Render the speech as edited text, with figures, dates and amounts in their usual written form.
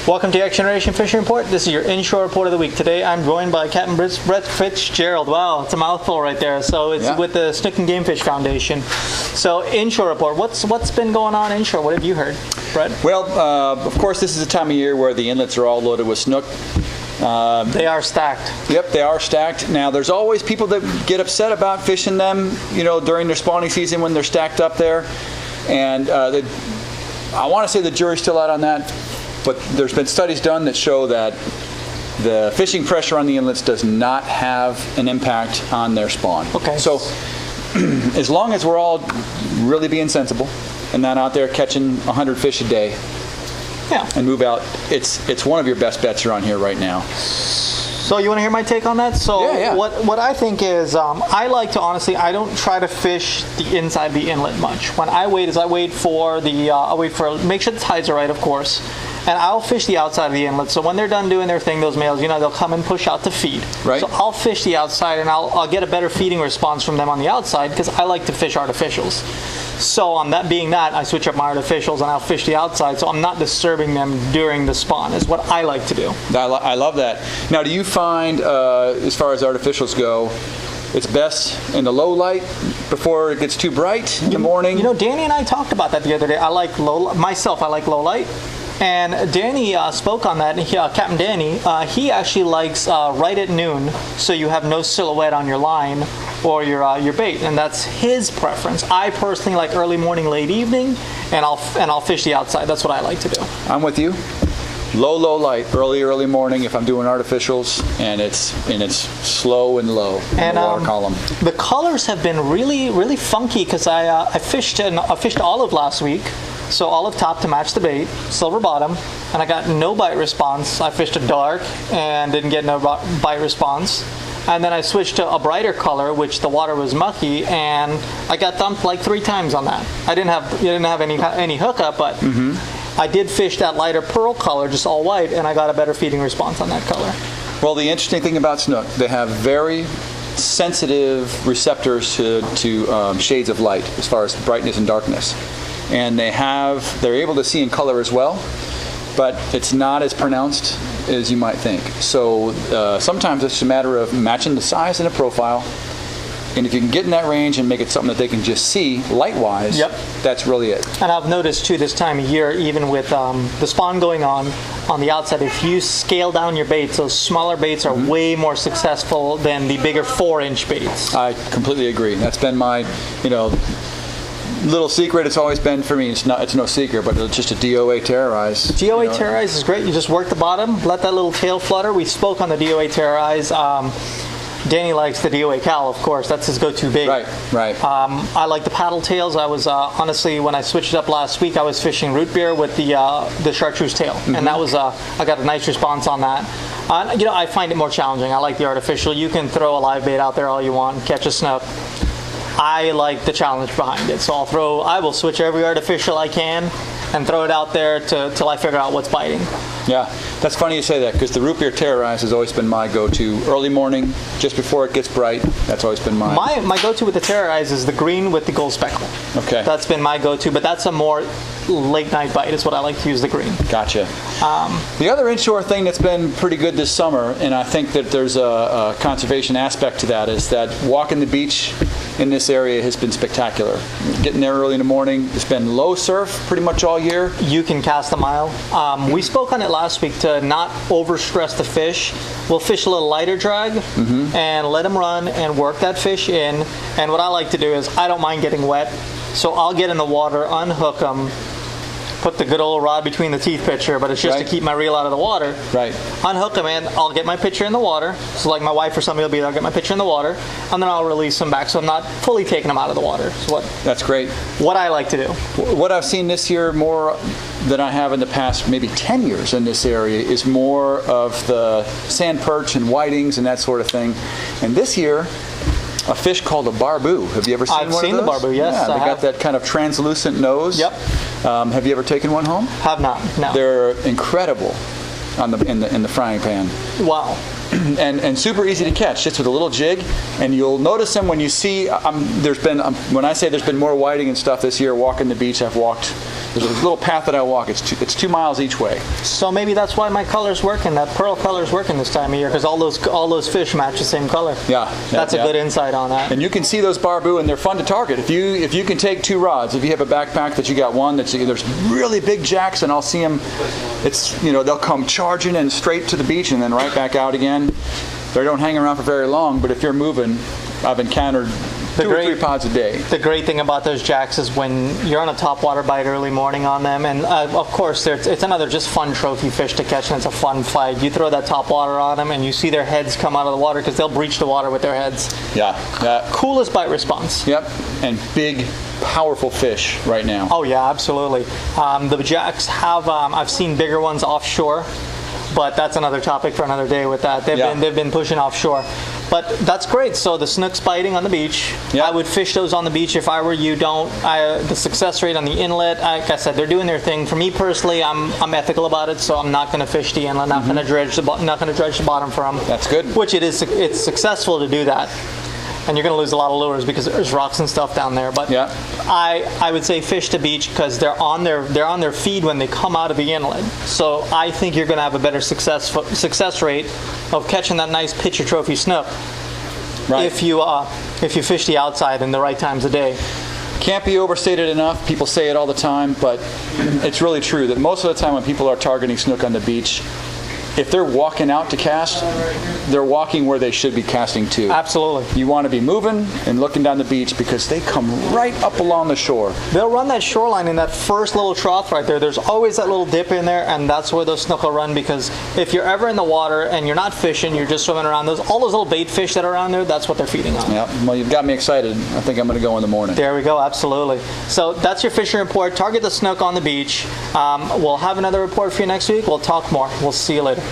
Welcome to X Generation Fishing Report. This is your inshore report of the week. Today I'm joined by Captain Brett Fitzgerald. Wow, it's a mouthful right there. So it's with the Snook and Game Fish Foundation. So inshore report. What's been going on inshore? What have you heard, Brett? Well, of course, this is a time of year where the inlets are all loaded with snook. They are stacked. Yep, they are stacked. Now, there's always people that get upset about fishing them, during their spawning season when they're stacked up there. And I want to say the jury's still out on that. But there's been studies done that show that the fishing pressure on the inlets does not have an impact on their spawn. Okay. So as long as we're all really being sensible and not out there catching 100 fish a day and move out, it's one of your best bets around here right now. So you want to hear my take on that? So what I think is, I like to honestly, I don't try to fish the inside of the inlet much. When I wait I wait for make sure the tides are right, of course. And I'll fish the outside of the inlet. So when they're done doing their thing, those males, they'll come and push out to feed. Right. So I'll fish the outside, and I'll get a better feeding response from them on the outside because I like to fish artificials. So on that being that, I switch up my artificials and I'll fish the outside. So I'm not disturbing them during the spawn. Is what I like to do. I love that. Now, do you find, as far as artificials go, it's best in the low light before it gets too bright in the morning? Danny and I talked about that the other day. I like low light. And Danny spoke on that. Captain Danny, he actually likes right at noon, so you have no silhouette on your line or your bait, and that's his preference. I personally like early morning, late evening, and I'll fish the outside. That's what I like to do. I'm with you. Low light, early morning if I'm doing artificials, and it's slow and low in the water column. The colors have been really, really funky because I fished olive last week. So olive top to match the bait, silver bottom, and I got no bite response. I fished a dark and didn't get no bite response. And then I switched to a brighter color, which the water was mucky, and I got thumped like 3 times on that. I didn't have any hookup, but I did fish that lighter pearl color, just all white, and I got a better feeding response on that color. Well, the interesting thing about snook, they have very sensitive receptors to shades of light as far as brightness and darkness. And they're able to see in color as well, but it's not as pronounced as you might think. So sometimes it's a matter of matching the size and the profile, and if you can get in that range and make it something that they can just see light-wise, that's really it. And I've noticed too this time of year, even with the spawn going on the outside, if you scale down your baits, those smaller baits are way more successful than the bigger 4-inch baits. I completely agree. That's been my, little secret. It's always been for me. It's no secret, but it's just a DOA Terrorize. DOA Terrorize is great. You just work the bottom, let that little tail flutter. We spoke on the DOA Terrorize. Danny likes the DOA Cal, of course. That's his go-to bait. Right. I like the paddle tails. I was honestly, when I switched it up last week, I was fishing root beer with the chartreuse tail, and that was I got a nice response on that. I find it more challenging. I like the artificial. You can throw a live bait out there all you want, catch a snook. I like the challenge behind it, so I will switch every artificial I can and throw it out there till I figure out what's biting. Yeah, that's funny you say that, because the root beer Terrorize has always been my go-to. Early morning, just before it gets bright, that's always been my go-to with the Terrorize is the green with the gold speckle. Okay. That's been my go-to, but that's a more late night bite is what I like to use the green. Gotcha. The other inshore thing that's been pretty good this summer, and I think that there's a conservation aspect to that, is that walking the beach in this area has been spectacular. Getting there early in the morning. It's been low surf pretty much all year. You can cast a mile. We spoke on it last week to not overstress the fish. We'll fish a little lighter drag and let them run and work that fish in. And what I like to do is I don't mind getting wet, so I'll get in the water, unhook them, put the good old rod between the teeth pitcher, but it's just to keep my reel out of the water. Right. Unhook them and I'll get my pitcher in the water. So like my wife or somebody will be there, I'll get my pitcher in the water, and then I'll release them back. So I'm not fully taking them out of the water. So that's great. What I like to do. What I've seen this year more than I have in the past maybe 10 years in this area is more of the sand perch and whitings and that sort of thing. And this year, a fish called a barboo. Have you ever seen one of those? I've seen the barboo, yes. Yeah, they got that kind of translucent nose. Yep. Have you ever taken one home? Have not, no. They're incredible in the frying pan. Wow. And super easy to catch, just with a little jig. And you'll notice them when you see, when I say there's been more whiting and stuff this year, walking the beach, I've walked There's a little path that I walk. It's 2 miles each way. So maybe that's why my color's working. That pearl color's working this time of year because all those fish match the same color. Yeah, That's a good insight on that. And you can see those barbu, and they're fun to target. If you can take 2 rods, if you have a backpack that you got one there's really big jacks, and I'll see them. They'll come charging and straight to the beach and then right back out again. They don't hang around for very long, but if you're moving, I've encountered 2 or 3 pods a day. The great thing about those jacks is when you're on a topwater bite early morning on them, and of course it's another just fun trophy fish to catch, and it's a fun fight. You throw that topwater on them, and you see their heads come out of the water because they'll breach the water with their heads. Yeah. Coolest bite response. Yep. And big, powerful fish right now. Oh yeah, absolutely. The jacks have. I've seen bigger ones offshore. But that's another topic for another day with that. They've been pushing offshore. But that's great. So the snook's biting on the beach. Yeah. I would fish those on the beach if I were you. The success rate on the inlet, like I said, they're doing their thing. For me personally, I'm ethical about it, so I'm not going to fish the inlet, not going to dredge the bottom for them. That's good. Which it's successful to do that. And you're going to lose a lot of lures because there's rocks and stuff down there. But yeah. I would say fish to beach because they're on their feed when they come out of the inlet. So I think you're going to have a better success rate of catching that nice picture trophy snook. Right. If you fish the outside in the right times of day. Can't be overstated enough. People say it all the time, but it's really true that most of the time when people are targeting snook on the beach, if they're walking out to cast, they're walking where they should be casting to. Absolutely. You want to be moving and looking down the beach because they come right up along the shore. They'll run that shoreline in that first little trough right there. There's always that little dip in there, and that's where those snook will run because if you're ever in the water and you're not fishing, you're just swimming around, all those little bait fish that are around there, that's what they're feeding on. Yeah, well, you've got me excited. I think I'm going to go in the morning. There we go, absolutely. So that's your fishing report. Target the snook on the beach. We'll have another report for you next week. We'll talk more. We'll see you later.